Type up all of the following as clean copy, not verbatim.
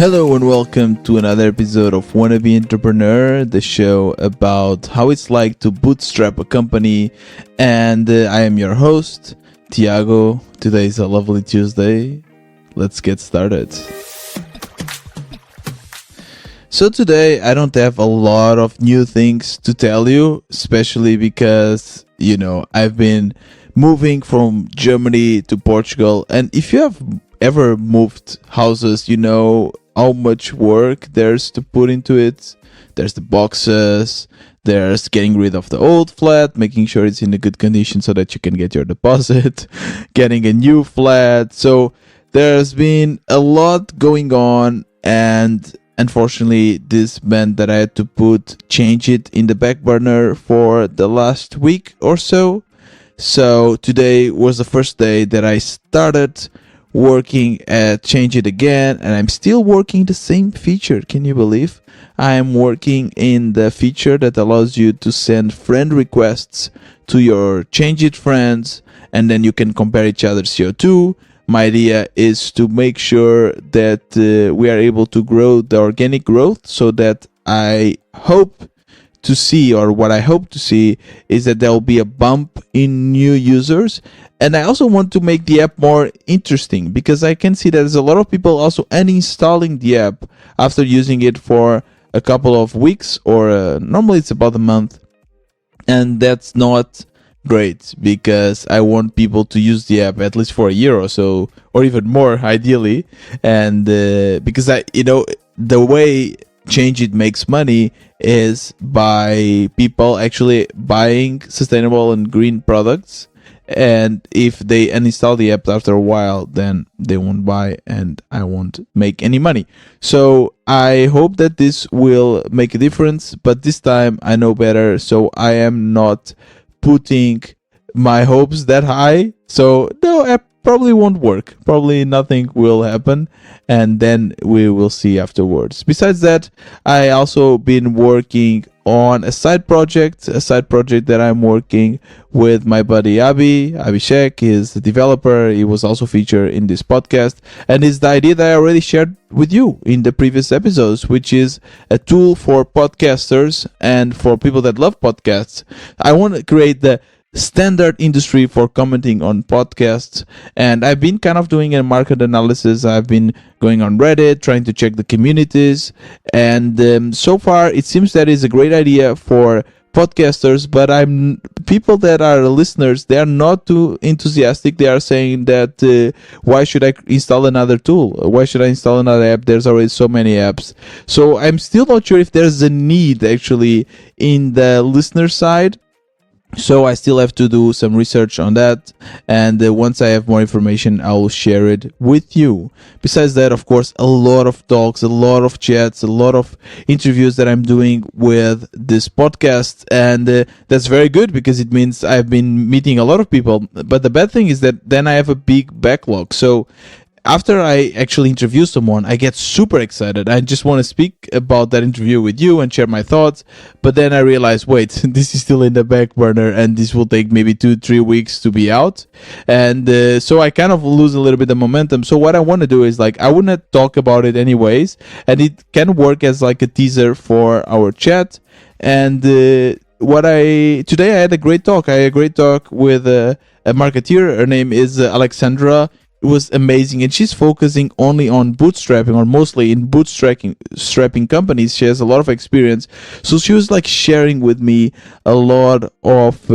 Hello and welcome to another episode of Wannabe Entrepreneur, the show about how it's like to bootstrap a company. And I am your host, Tiago. Today is a lovely Tuesday. Let's get started. So today I don't have a lot of new things to tell you, especially because, I've been moving from Germany to Portugal. And if you have ever moved houses, you know how much work there's to put into it. There's the boxes, there's getting rid of the old flat, making sure it's in a good condition so that you can get your deposit, getting a new flat. So there's been a lot going on, and unfortunately this meant that I had to change it in the back burner for the last week or so. So today was the first day that I started working at change it again, and I'm still working the same feature. Can you believe? I am working in the feature that allows you to send friend requests to your change it friends, and then you can compare each other's CO2. My idea is to make sure that we are able to grow the organic growth, so that I hope to see, or what I hope to see, is that there will be a bump in new users. And I also want to make the app more interesting, because I can see that there's a lot of people also uninstalling the app after using it for a couple of weeks, or normally it's about a month. And that's not great, because I want people to use the app at least for a year or so, or even more ideally. And because the way Change It makes money is by people actually buying sustainable and green products. And if they uninstall the app after a while, then they won't buy, and I won't make any money. So I hope that this will make a difference, but this time I know better, so I am not putting my hopes that high. So no, app probably won't work. Probably nothing will happen, and then we will see afterwards. Besides that, I also been working on a side project that I'm working with my buddy Abhishek. He's the developer. He was also featured in this podcast, and it's the idea that I already shared with you in the previous episodes, which is a tool for podcasters and for people that love podcasts. I want to create the standard industry for commenting on podcasts, and I've been kind of doing a market analysis. I've been going on Reddit, trying to check the communities, and so far it seems that is a great idea for podcasters, but people that are listeners, they are not too enthusiastic. They are saying that why should I install another tool? Why should I install another app? There's already so many apps. So I'm still not sure if there's a need actually in the listener side. So I still have to do some research on that, and once I have more information, I will share it with you. Besides that, of course, a lot of talks, a lot of chats, a lot of interviews that I'm doing with this podcast, and that's very good, because it means I've been meeting a lot of people. But the bad thing is that then I have a big backlog. So after I actually interview someone, I get super excited. I just want to speak about that interview with you and share my thoughts. But then I realize, wait, this is still in the back burner, and this will take maybe 2-3 weeks to be out. And so I kind of lose a little bit of momentum. So what I want to do is, I want to talk about it anyways. And it can work as a teaser for our chat. And today I had a great talk. I had a great talk with a marketeer. Her name is Alexandra. It was amazing, and she's focusing only on bootstrapping, or mostly in bootstrapping companies. She has a lot of experience, so she was sharing with me a lot of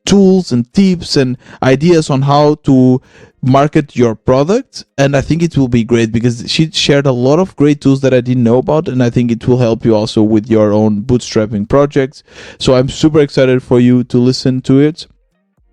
tools and tips and ideas on how to market your product. And I think it will be great, because she shared a lot of great tools that I didn't know about, and I think it will help you also with your own bootstrapping projects. So I'm super excited for you to listen to it.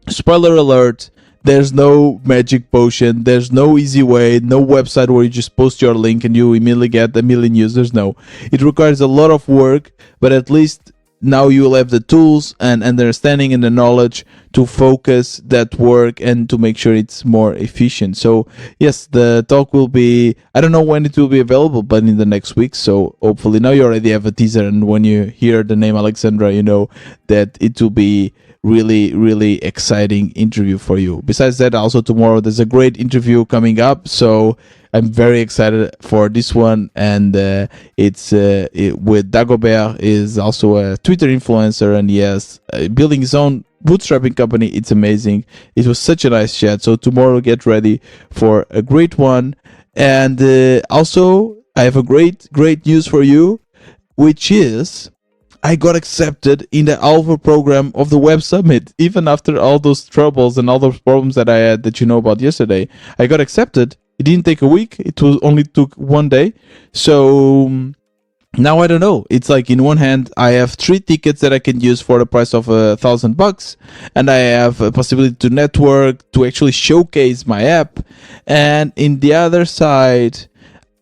Spoiler alert: there's no magic potion, there's no easy way, no website where you just post your link and you immediately get a million users. No, it requires a lot of work, but at least now you will have the tools and understanding and the knowledge to focus that work and to make sure it's more efficient. So yes, the talk will be, I don't know when it will be available, but in the next week. So hopefully now you already have a teaser, and when you hear the name Alexandra, you know that it will be really exciting interview for you. Besides that, also tomorrow there's a great interview coming up, so I'm very excited for this one, and it's with Dagobert, is also a Twitter influencer, and yes, building his own bootstrapping company. It's amazing. It was such a nice chat. So tomorrow, get ready for a great one. And also, I have a great news for you, which is I got accepted in the Alpha program of the Web Summit. Even after all those troubles and all those problems that I had that you know about yesterday, I got accepted. It didn't take a week. It was only took one day. So now I don't know. It's like in one hand I have 3 tickets that I can use for the price of $1,000, and I have a possibility to network, to actually showcase my app, and in the other side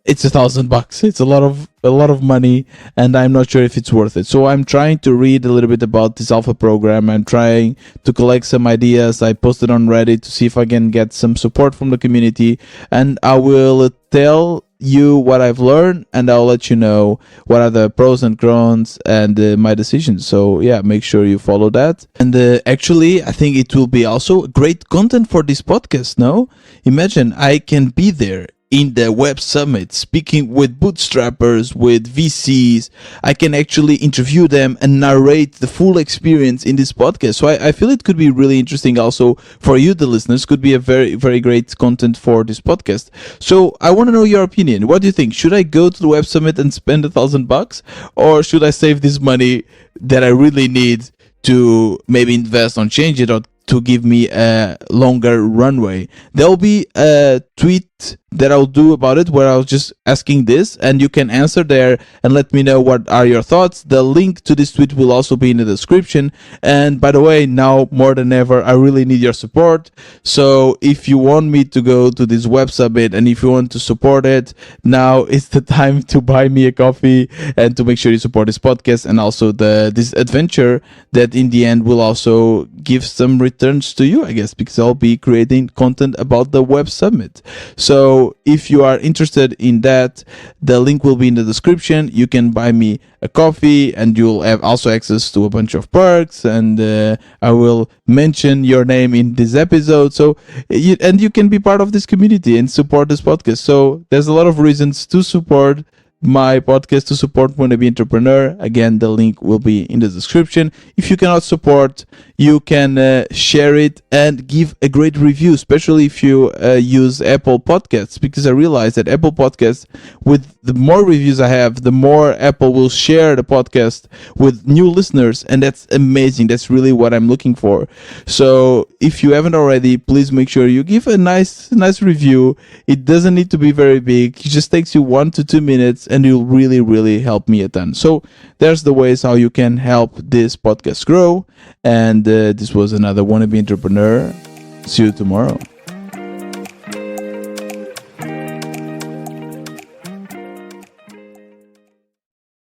it's $1,000. It's a lot of money, and I'm not sure if it's worth it. So I'm trying to read a little bit about this alpha program. I'm trying to collect some ideas. I posted on Reddit to see if I can get some support from the community, and I will tell you what I've learned, and I'll let you know what are the pros and cons and my decisions. So yeah, make sure you follow that. And actually, I think it will be also great content for this podcast. No, imagine I can be there in the Web Summit, speaking with bootstrappers, with VCs. I can actually interview them and narrate the full experience in this podcast. So I feel it could be really interesting also for you, the listeners. Could be a very, very great content for this podcast. So I want to know your opinion. What do you think? Should I go to the Web Summit and spend $1,000, or should I save this money that I really need to maybe invest on Change It, or to give me a longer runway? There'll be a tweet that I'll do about it where I was just asking this, and you can answer there and let me know what are your thoughts. The link to this tweet will also be in the description. And by the way, now more than ever, I really need your support. So if you want me to go to this Web Summit, and if you want to support it, now is the time to buy me a coffee and to make sure you support this podcast and also this adventure that in the end will also give some returns to you, I guess, because I'll be creating content about the Web Summit. So if you are interested in that, the link will be in the description. You can buy me a coffee, and you'll have also access to a bunch of perks, and I will mention your name in this episode. So you can be part of this community and support this podcast. So there's a lot of reasons to support my podcast, to support Wannabe Entrepreneur. Again, the link will be in the description. If you cannot support, you can share it and give a great review, especially if you use Apple Podcasts, because I realize that Apple Podcasts, with the more reviews I have, the more Apple will share the podcast with new listeners, and that's amazing. That's really what I'm looking for. So if you haven't already, please make sure you give a nice review. It doesn't need to be very big. It just takes you 1 to 2 minutes, and you'll really help me a ton. So there's the ways how you can help this podcast grow. And this was another Wannabe Entrepreneur. See you tomorrow.